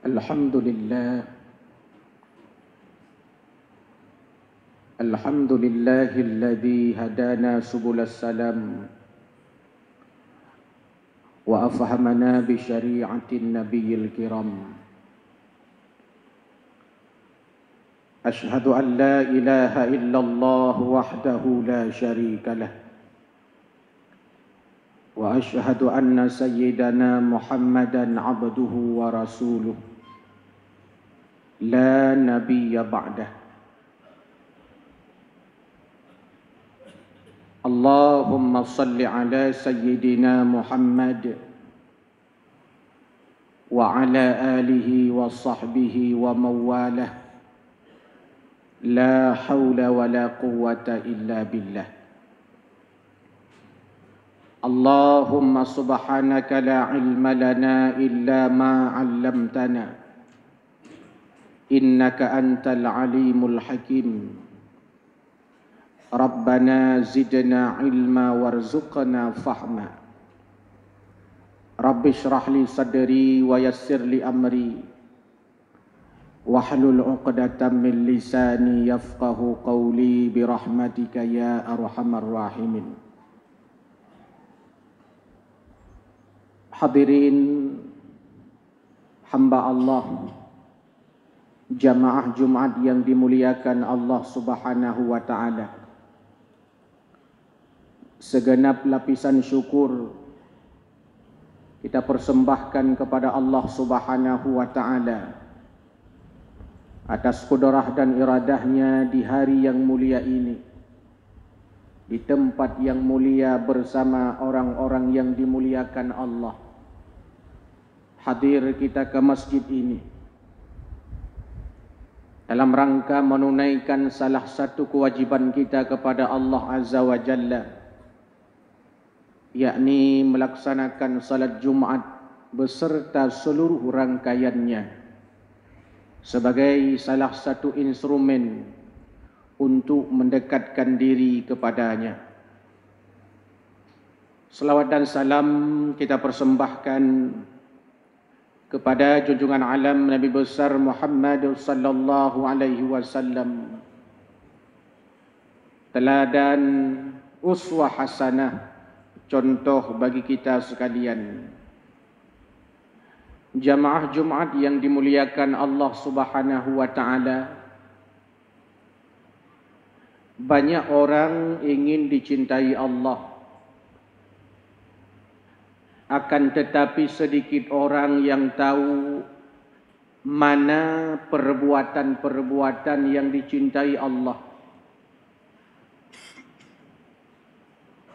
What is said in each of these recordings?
الحمد لله الحمد لله الذي هدانا سبل السلام وأفهمنا بشريعة النبي الكرام. أشهد أن لا إله إلا الله وحده لا شريك له، وأشهد أن سيدنا محمدا عبده ورسوله لا نبي بعده. اللهم صل على سيدنا محمد وعلى آله وصحبه ومن والاه، لا حول ولا قوة إلا بالله. اللهم سبحانك لا علم لنا إلا ما علمتنا، إنك أنت العليم الحكيم. ربنا زدنا علما وارزقنا فهما. رب اشرح لي صدري ويسر لي أمري واحلل عقدة من لساني يفقه قولي برحمتك يا أرحم الراحمين. Hadirin hamba Allah, jamaah Jumat yang dimuliakan Allah Subhanahu wa taala. Segenap lapisan syukur kita persembahkan kepada Allah Subhanahu wa taala atas kudrah dan iradahnya di hari yang mulia ini, di tempat yang mulia bersama orang-orang yang dimuliakan Allah. Hadir kita ke masjid ini dalam rangka menunaikan salah satu kewajiban kita kepada Allah Azza wa Jalla, yakni melaksanakan salat Jumat beserta seluruh rangkaiannya sebagai salah satu instrumen untuk mendekatkan diri kepadanya. Selawat dan salam kita persembahkan kepada junjungan alam Nabi besar Muhammad sallallahu alaihi wasallam, teladan uswah hasanah, contoh bagi kita sekalian. Jamaah Jumat yang dimuliakan Allah Subhanahu wa taala, banyak orang ingin dicintai Allah, akan tetapi sedikit orang yang tahu mana perbuatan-perbuatan yang dicintai Allah.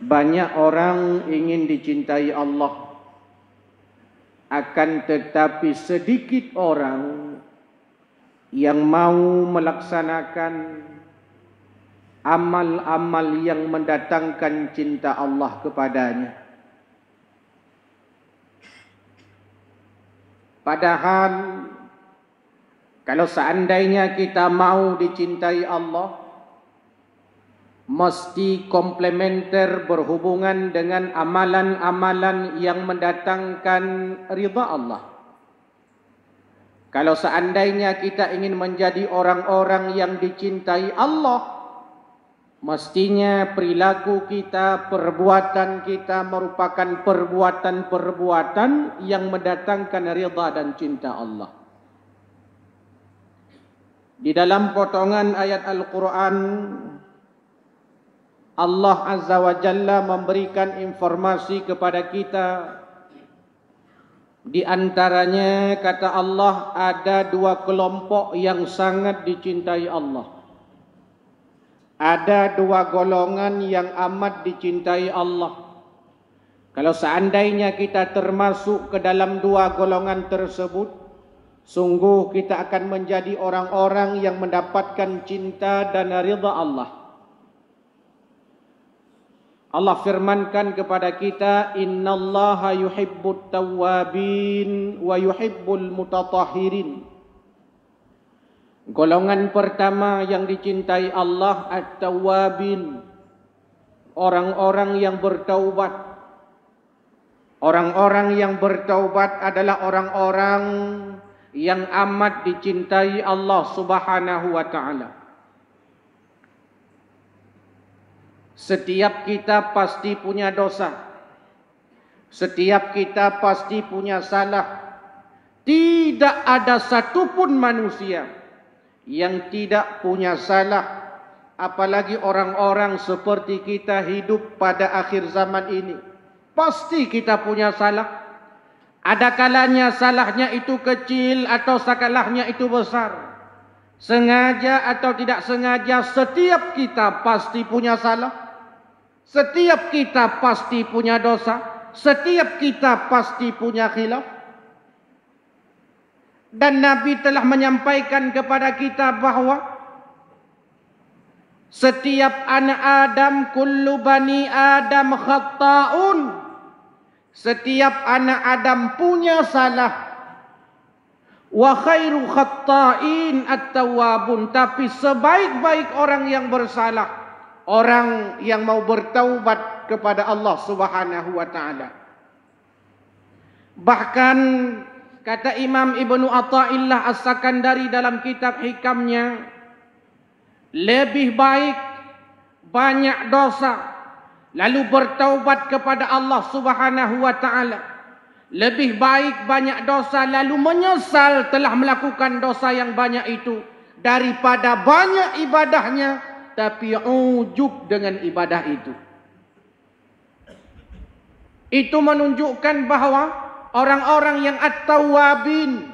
Banyak orang ingin dicintai Allah, akan tetapi sedikit orang yang mau melaksanakan amal-amal yang mendatangkan cinta Allah kepadanya. Padahal kalau seandainya kita mau dicintai Allah, mesti komplementer berhubungan dengan amalan-amalan yang mendatangkan ridha Allah. Kalau seandainya kita ingin menjadi orang-orang yang dicintai Allah, mestinya perilaku kita, perbuatan kita merupakan perbuatan-perbuatan yang mendatangkan ridha dan cinta Allah. Di dalam potongan ayat Al-Quran, Allah Azza wa Jalla memberikan informasi kepada kita. Di antaranya kata Allah, ada dua kelompok yang sangat dicintai Allah. Ada dua golongan yang amat dicintai Allah. Kalau seandainya kita termasuk ke dalam dua golongan tersebut, sungguh kita akan menjadi orang-orang yang mendapatkan cinta dan ridha Allah. Allah firmankan kepada kita, innallaha yuhibbut tawwabin wa yuhibbul mutatahhirin. Golongan pertama yang dicintai Allah at-tawwabin, orang-orang yang bertaubat. Orang-orang yang bertaubat adalah orang-orang yang amat dicintai Allah Subhanahu wa taala. Setiap kita pasti punya dosa. Setiap kita pasti punya salah. Tidak ada satupun manusia yang tidak punya salah, apalagi orang-orang seperti kita hidup pada akhir zaman ini. Pasti kita punya salah. Ada kalanya salahnya itu kecil atau salahnya itu besar. Sengaja atau tidak sengaja, setiap kita pasti punya salah. Setiap kita pasti punya dosa. Setiap kita pasti punya khilaf. Dan Nabi telah menyampaikan kepada kita bahawa setiap anak Adam, kullu bani Adam khatta'un. Setiap anak Adam punya salah. Wa khairu khatta'in at-tawwabun. Tapi sebaik-baik orang yang bersalah, orang yang mau bertaubat kepada Allah Subhanahu wa taala. Bahkan kata Imam Ibnu Athaillah As-Sakandari dalam kitab hikamnya, lebih baik banyak dosa lalu bertaubat kepada Allah Subhanahu wa taala. Lebih baik banyak dosa lalu menyesal telah melakukan dosa yang banyak itu, daripada banyak ibadahnya tapi ujub dengan ibadah itu. Itu menunjukkan bahawa orang-orang yang at-tawwabin,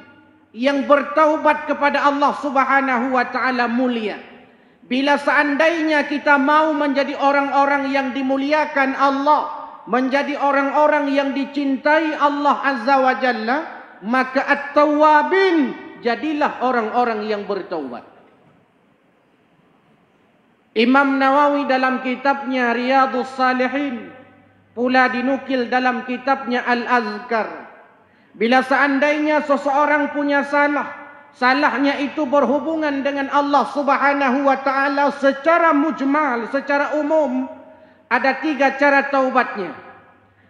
yang bertaubat kepada Allah Subhanahu wa taala mulia. Bila seandainya kita mau menjadi orang-orang yang dimuliakan Allah, menjadi orang-orang yang dicintai Allah Azza wa Jalla, maka at-tawwabin jadilah orang-orang yang bertaubat. Imam Nawawi dalam kitabnya Riyadhus Salihin pula dinukil dalam kitabnya Al-Azkar, bila seandainya seseorang punya salah, salahnya itu berhubungan dengan Allah Subhanahu wa taala secara mujmal, secara umum, ada 3 cara taubatnya.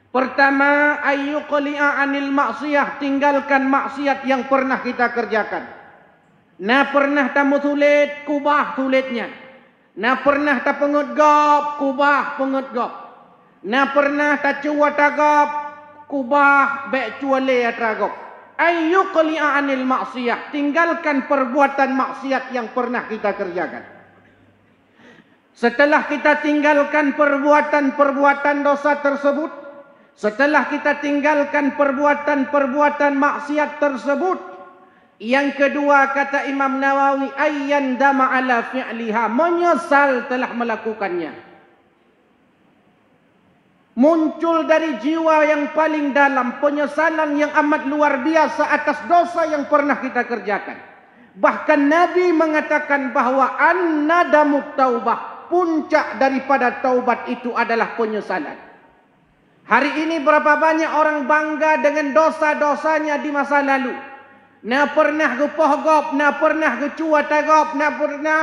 Pertama, ayyuqli'a 'anil maksiyah, tinggalkan maksiat yang pernah kita kerjakan. Nah pernah tamu tulit, kubah tulitnya. Nah pernah tak pengut gop, kubah pengut gop. Nah pernah tak cuwa tagap, kubah bek cuale atragop. Ayyuqli'a 'anil maksiyah, tinggalkan perbuatan maksiat yang pernah kita kerjakan. Setelah kita tinggalkan perbuatan-perbuatan dosa tersebut, setelah kita tinggalkan perbuatan-perbuatan maksiat tersebut, yang kedua kata Imam Nawawi, ayyandama ala fi'liha, menyesal telah melakukannya. Muncul dari jiwa yang paling dalam penyesalan yang amat luar biasa atas dosa yang pernah kita kerjakan. Bahkan Nabi mengatakan bahawa an-nadamu taubah, puncak daripada taubat itu adalah penyesalan. Hari ini berapa banyak orang bangga dengan dosa-dosanya di masa lalu. Na pernah ke pohgop, na pernah ke cua tagop, na pernah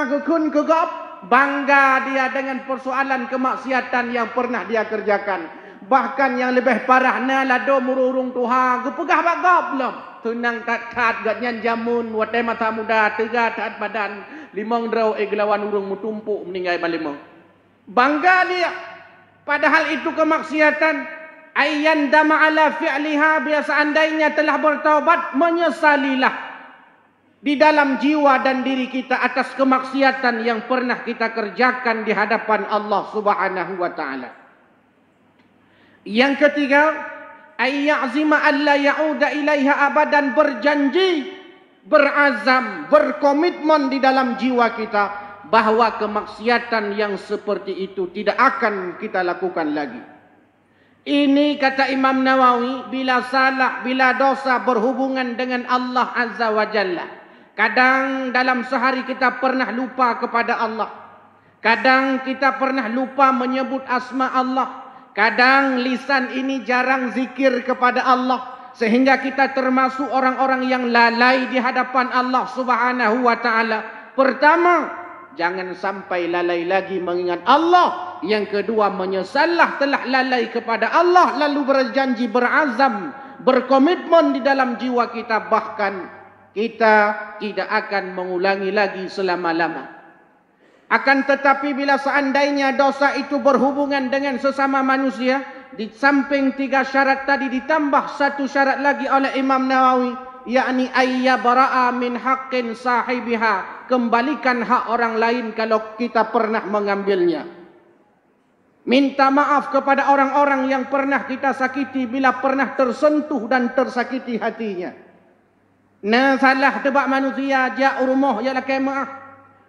ke kun ke gop. Bangga dia dengan persoalan kemaksiatan yang pernah dia kerjakan. Bahkan yang lebih parah, na lado mururung tuha, gepegah bagop belum. Tunang tat-tat gatnyan jamun, watai mata muda, tega tat badan, limong draw eglawan urung mutumpuk meninggai balimong. Bangga dia. Padahal itu kemaksiatan. Ayyan dama ala fi'liha, bila seandainya telah bertaubat, menyesalilah di dalam jiwa dan diri kita atas kemaksiatan yang pernah kita kerjakan di hadapan Allah Subhanahu wa taala. Yang ketiga, ayyazima alla ya'uda ilaiha abadan, berjanji, berazam, berkomitmen di dalam jiwa kita bahawa kemaksiatan yang seperti itu tidak akan kita lakukan lagi. Ini kata Imam Nawawi, bila salah, bila dosa berhubungan dengan Allah Azza wa Jalla. Kadang dalam sehari kita pernah lupa kepada Allah. Kadang kita pernah lupa menyebut asma Allah. Kadang lisan ini jarang zikir kepada Allah. Sehingga kita termasuk orang-orang yang lalai di hadapan Allah Subhanahu wa ta'ala. Pertama, jangan sampai lalai lagi mengingat Allah. Yang kedua, menyesallah telah lalai kepada Allah, lalu berjanji, berazam, berkomitmen di dalam jiwa kita, bahkan kita tidak akan mengulangi lagi selama-lama. Akan tetapi bila seandainya dosa itu berhubungan dengan sesama manusia, di samping 3 syarat tadi ditambah 1 syarat lagi oleh Imam Nawawi, yakni ayya bara'a min haqqin sahibiha, kembalikan hak orang lain kalau kita pernah mengambilnya. Minta maaf kepada orang-orang yang pernah kita sakiti bila pernah tersentuh dan tersakiti hatinya. Na salah tebak manusia ja urmoh ya lakai maaf.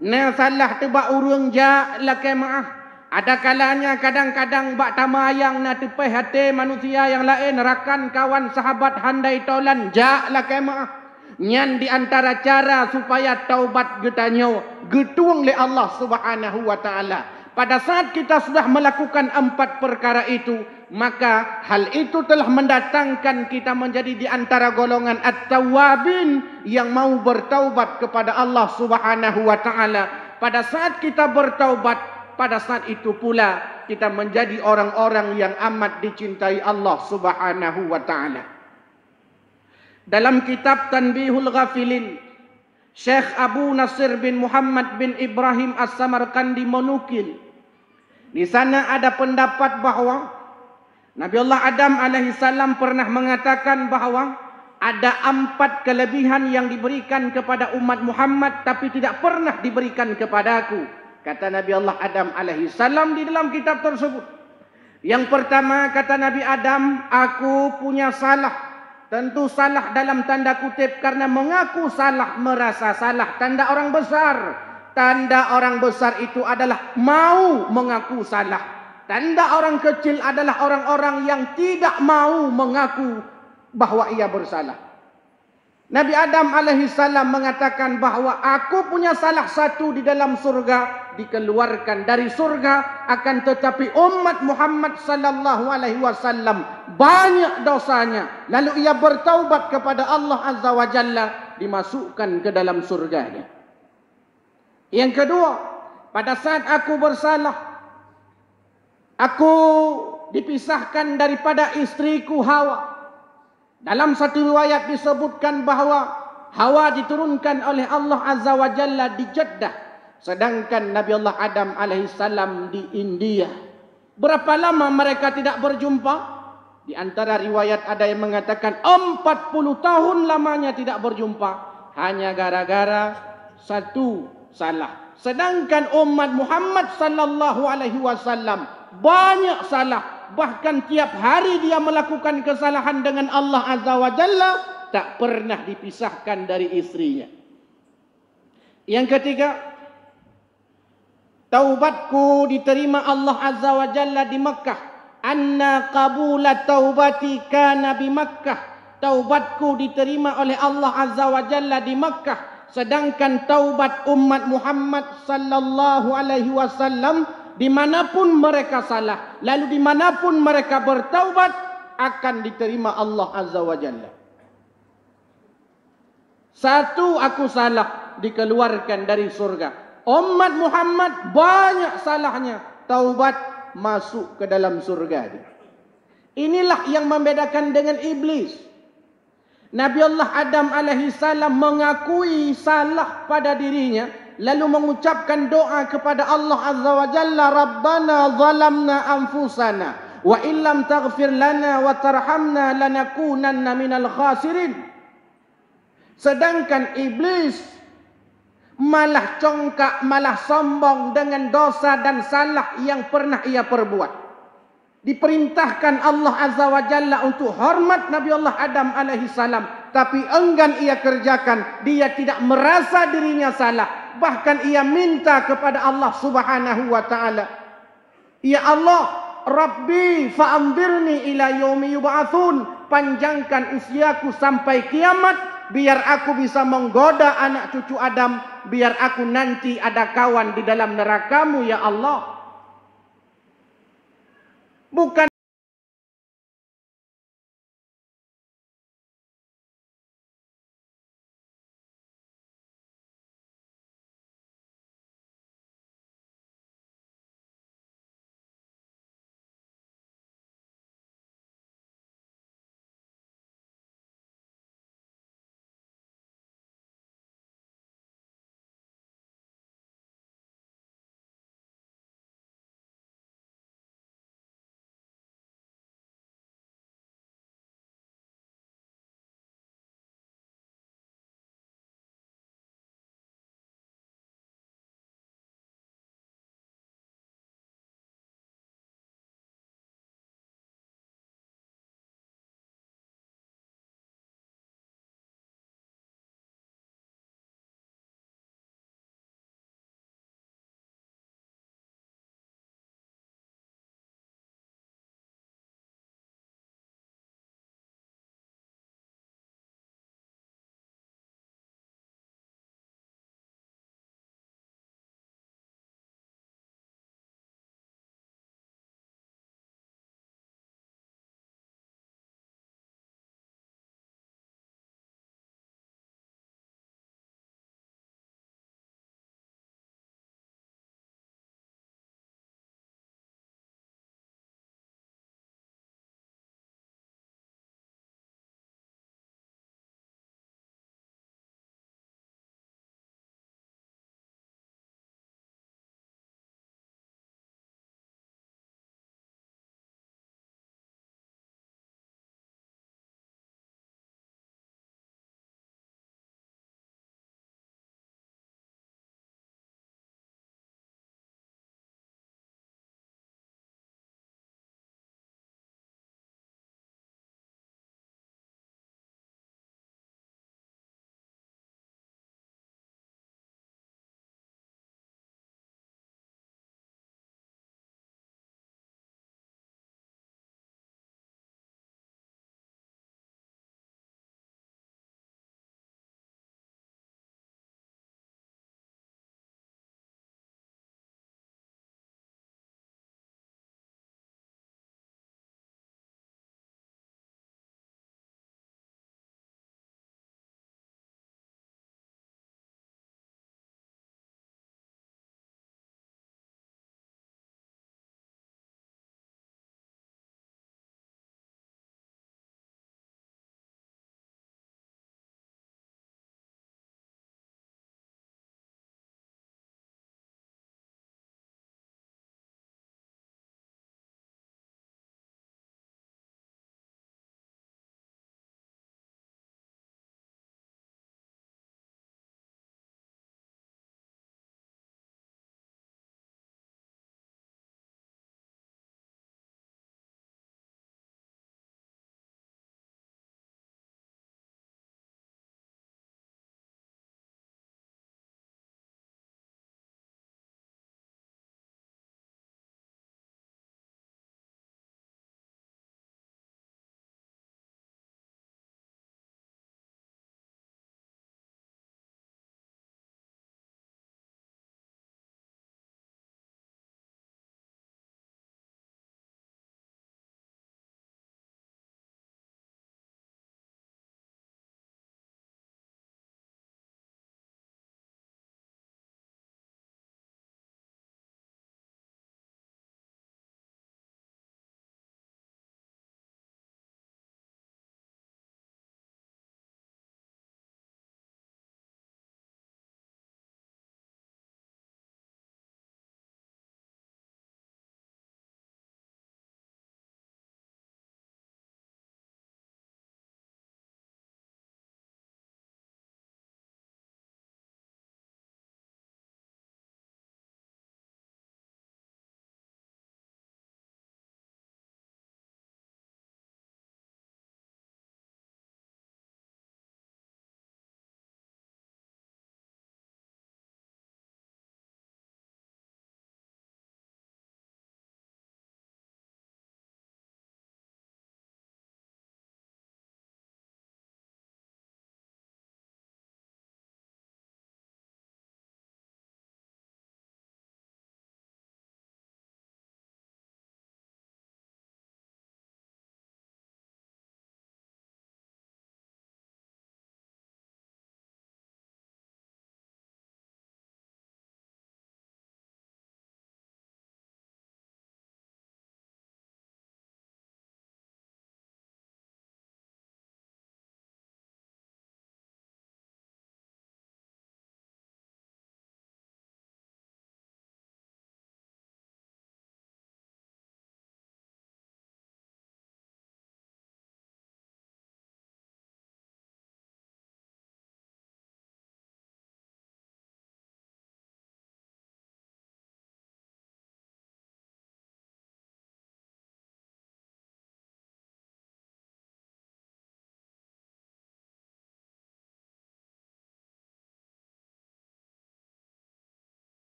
Na salah tebak urung ja lakai maaf. Ada kalanya kadang-kadang bak tamayang na tepeh hati manusia yang lain, rakan kawan sahabat handai tolan ja lakai maaf. Nyan di antara cara supaya taubat getanyo getuang le Allah Subhanahu wa taala. Pada saat kita sudah melakukan 4 perkara itu, maka hal itu telah mendatangkan kita menjadi di antara golongan at-tawwabin yang mau bertaubat kepada Allah Subhanahu wa taala. Pada saat kita bertaubat, pada saat itu pula kita menjadi orang-orang yang amat dicintai Allah Subhanahu wa taala. Dalam kitab Tanbihul Ghafilin, Syekh Abu Nasir bin Muhammad bin Ibrahim As-Samarkandi menukil. Di sana ada pendapat bahawa Nabi Allah Adam alaihissalam pernah mengatakan bahawa ada 4 kelebihan yang diberikan kepada umat Muhammad tapi tidak pernah diberikan kepada aku. Kata Nabi Allah Adam alaihissalam di dalam kitab tersebut. Yang pertama kata Nabi Adam, aku punya salah. Tentu salah dalam tanda kutip karena mengaku salah, merasa salah. Tanda orang besar. Tanda orang besar itu adalah mau mengaku salah. Tanda orang kecil adalah orang-orang yang tidak mau mengaku bahwa ia bersalah. Nabi Adam alaihissalam mengatakan bahawa aku punya salah satu di dalam surga, dikeluarkan dari surga, akan tetapi umat Muhammad sallallahu alaihi wasallam banyak dosanya, lalu ia bertaubat kepada Allah azza wa jalla, dimasukkan ke dalam surganya. Yang kedua, pada saat aku bersalah, aku dipisahkan daripada istriku Hawa. Dalam satu riwayat disebutkan bahawa Hawa diturunkan oleh Allah Azza wa Jalla di Jeddah, sedangkan Nabi Allah Adam alaihissalam di India. Berapa lama mereka tidak berjumpa? Di antara riwayat ada yang mengatakan 40 tahun lamanya tidak berjumpa, hanya gara-gara satu salah. Sedangkan umat Muhammad sallallahu alaihi wasallam banyak salah. Bahkan tiap hari dia melakukan kesalahan dengan Allah Azza wa Jalla, tak pernah dipisahkan dari istrinya. Yang ketiga, taubatku diterima Allah Azza wa Jalla di Makkah. Anna qabula taubati kana bi Makkah. Taubatku diterima oleh Allah Azza wa Jalla di Makkah. Sedangkan taubat umat Muhammad sallallahu alaihi wasallam, dimanapun mereka salah, lalu dimanapun mereka bertaubat, akan diterima Allah Azza wa Jalla. Satu, aku salah, dikeluarkan dari surga. Umat Muhammad banyak salahnya, taubat, masuk ke dalam surga. Inilah yang membedakan dengan iblis. Nabi Allah Adam alaihissalam mengakui salah pada dirinya, lalu mengucapkan doa kepada Allah Azza wa Jalla, Rabbana zalamna anfusana wa illam taghfir lana wa tarhamna lanakunanna minal khasirin. Sedangkan iblis malah congkak, malah sombong dengan dosa dan salah yang pernah ia perbuat. Diperintahkan Allah Azza wa Jalla untuk hormat Nabi Allah Adam alaihissalam, tapi enggan ia kerjakan. Dia tidak merasa dirinya salah, bahkan ia minta kepada Allah Subhanahu wa taala, ya Allah, Rabbi fa'anzirni ila yaumi yub'atsun, panjangkan usiaku sampai kiamat biar aku bisa menggoda anak cucu Adam, biar aku nanti ada kawan di dalam neraka-Mu ya Allah. Bukan